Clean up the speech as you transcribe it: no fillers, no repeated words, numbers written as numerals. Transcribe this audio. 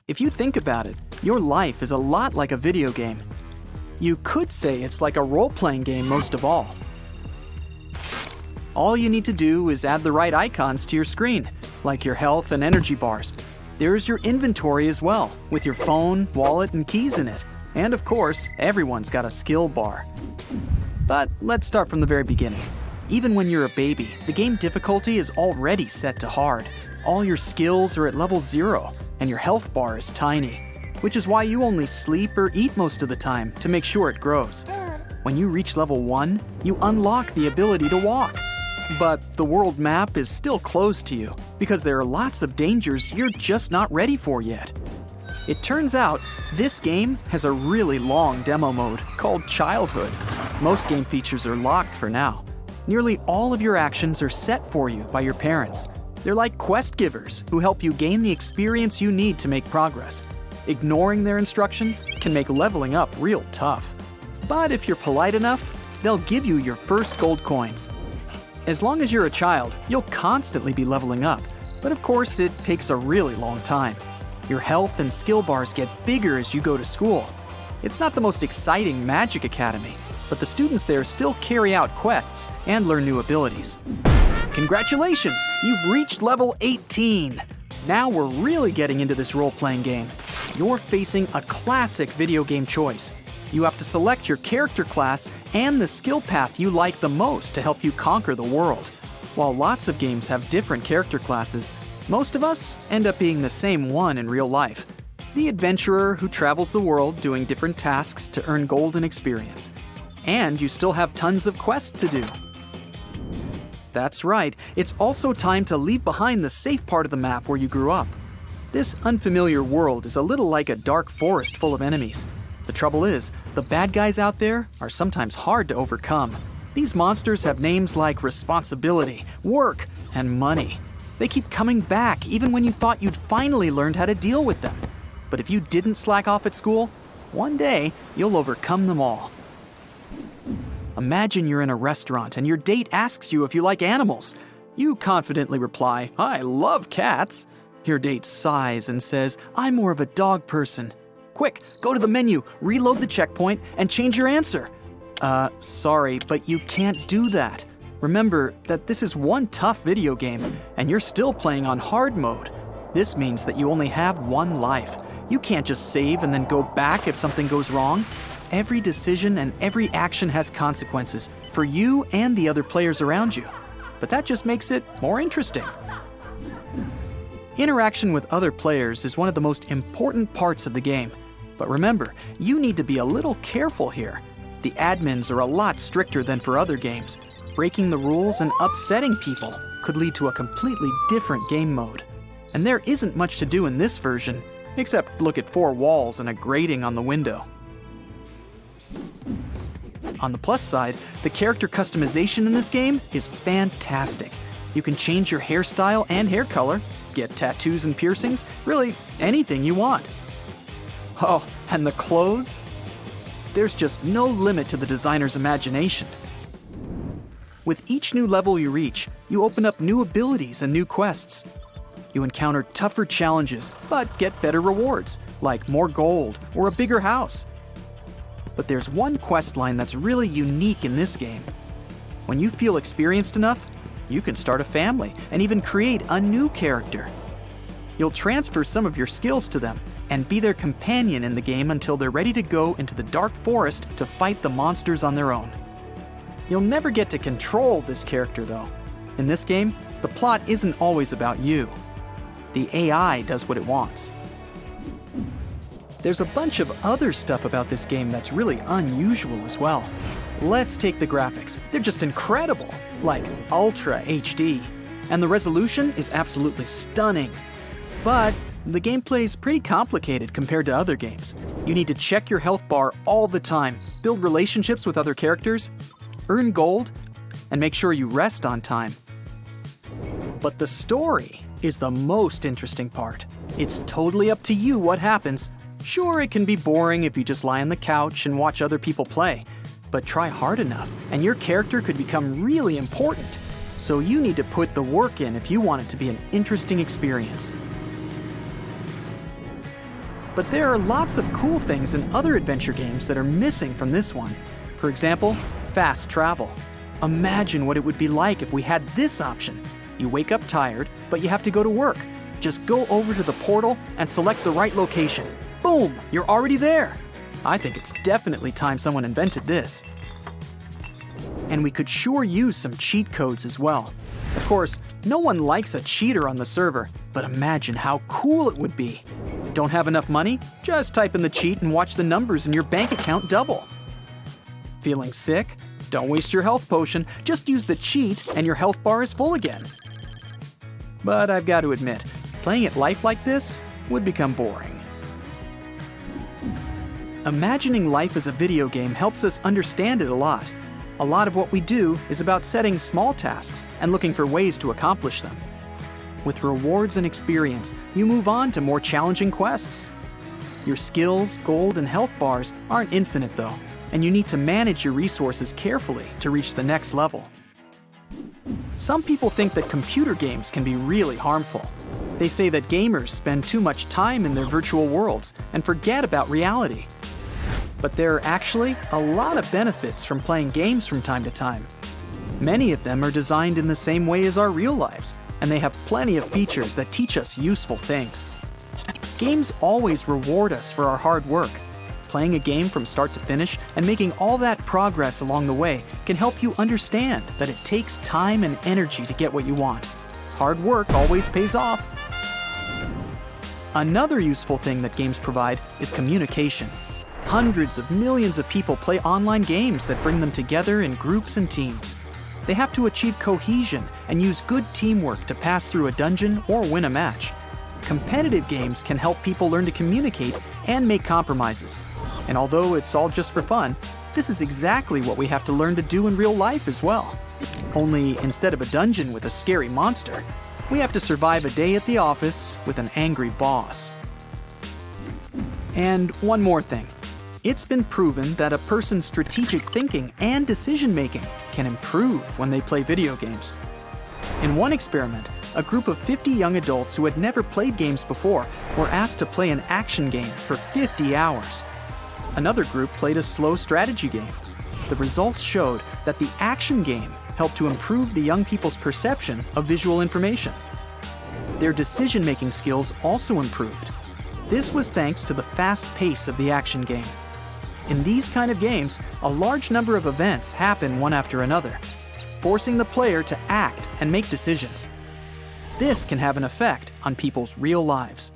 If you think about it, your life is a lot like a video game. You could say it's like a role-playing game most of all. All you need to do is add the right icons to your screen, like your health and energy bars. There's your inventory as well, with your phone, wallet, and keys in it. And of course, everyone's got a skill bar. But let's start from the very beginning. Even when you're a baby, the game difficulty is already set to hard. All your skills are at level 0, and your health bar is tiny, which is why you only sleep or eat most of the time to make sure it grows. When you reach level 1, you unlock the ability to walk. But the world map is still closed to you because there are lots of dangers you're just not ready for yet. It turns out, this game has a really long demo mode called Childhood. Most game features are locked for now. Nearly all of your actions are set for you by your parents. They're like quest givers who help you gain the experience you need to make progress. Ignoring their instructions can make leveling up real tough. But if you're polite enough, they'll give you your first gold coins. As long as you're a child, you'll constantly be leveling up. But of course, it takes a really long time. Your health and skill bars get bigger as you go to school. It's not the most exciting Magic Academy, but the students there still carry out quests and learn new abilities. Congratulations! You've reached level 18! Now we're really getting into this role-playing game. You're facing a classic video game choice. You have to select your character class and the skill path you like the most to help you conquer the world. While lots of games have different character classes, most of us end up being the same one in real life. The adventurer who travels the world doing different tasks to earn gold and experience. And you still have tons of quests to do. That's right, it's also time to leave behind the safe part of the map where you grew up. This unfamiliar world is a little like a dark forest full of enemies. The trouble is, the bad guys out there are sometimes hard to overcome. These monsters have names like responsibility, work, and money. They keep coming back even when you thought you'd finally learned how to deal with them. But if you didn't slack off at school, one day you'll overcome them all. Imagine you're in a restaurant and your date asks you if you like animals. You confidently reply, "I love cats." Your date sighs and says, "I'm more of a dog person." Quick, go to the menu, reload the checkpoint, and change your answer. Sorry, but you can't do that. Remember that this is one tough video game, and you're still playing on hard mode. This means that you only have one life. You can't just save and then go back if something goes wrong. Every decision and every action has consequences for you and the other players around you. But that just makes it more interesting. Interaction with other players is one of the most important parts of the game. But remember, you need to be a little careful here. The admins are a lot stricter than for other games. Breaking the rules and upsetting people could lead to a completely different game mode. And there isn't much to do in this version, except look at 4 walls and a grating on the window. On the plus side, the character customization in this game is fantastic. You can change your hairstyle and hair color, get tattoos and piercings, really anything you want. Oh, and the clothes? There's just no limit to the designer's imagination. With each new level you reach, you open up new abilities and new quests. You encounter tougher challenges, but get better rewards, like more gold or a bigger house. But there's one quest line that's really unique in this game. When you feel experienced enough, you can start a family and even create a new character. You'll transfer some of your skills to them and be their companion in the game until they're ready to go into the dark forest to fight the monsters on their own. You'll never get to control this character though. In this game, the plot isn't always about you. The AI does what it wants. There's a bunch of other stuff about this game that's really unusual as well. Let's take the graphics. They're just incredible, like Ultra HD. And the resolution is absolutely stunning. But the gameplay is pretty complicated compared to other games. You need to check your health bar all the time, build relationships with other characters, earn gold, and make sure you rest on time. But the story is the most interesting part. It's totally up to you what happens. Sure, it can be boring if you just lie on the couch and watch other people play, but try hard enough and your character could become really important. So you need to put the work in if you want it to be an interesting experience. But there are lots of cool things in other adventure games that are missing from this one. For example, fast travel. Imagine what it would be like if we had this option. You wake up tired, but you have to go to work. Just go over to the portal and select the right location. Boom! You're already there! I think it's definitely time someone invented this. And we could sure use some cheat codes as well. Of course, no one likes a cheater on the server, but imagine how cool it would be. Don't have enough money? Just type in the cheat and watch the numbers in your bank account double. Feeling sick? Don't waste your health potion, just use the cheat and your health bar is full again. But I've got to admit, playing it life like this would become boring. Imagining life as a video game helps us understand it a lot. A lot of what we do is about setting small tasks and looking for ways to accomplish them. With rewards and experience, you move on to more challenging quests. Your skills, gold, and health bars aren't infinite though, and you need to manage your resources carefully to reach the next level. Some people think that computer games can be really harmful. They say that gamers spend too much time in their virtual worlds and forget about reality. But there are actually a lot of benefits from playing games from time to time. Many of them are designed in the same way as our real lives, and they have plenty of features that teach us useful things. Games always reward us for our hard work. Playing a game from start to finish and making all that progress along the way can help you understand that it takes time and energy to get what you want. Hard work always pays off. Another useful thing that games provide is communication. Hundreds of millions of people play online games that bring them together in groups and teams. They have to achieve cohesion and use good teamwork to pass through a dungeon or win a match. Competitive games can help people learn to communicate and make compromises. And although it's all just for fun, this is exactly what we have to learn to do in real life as well. Only instead of a dungeon with a scary monster, we have to survive a day at the office with an angry boss. And one more thing. It's been proven that a person's strategic thinking and decision-making can improve when they play video games. In one experiment, a group of 50 young adults who had never played games before were asked to play an action game for 50 hours. Another group played a slow strategy game. The results showed that the action game helped to improve the young people's perception of visual information. Their decision-making skills also improved. This was thanks to the fast pace of the action game. In these kind of games, a large number of events happen one after another, forcing the player to act and make decisions. This can have an effect on people's real lives.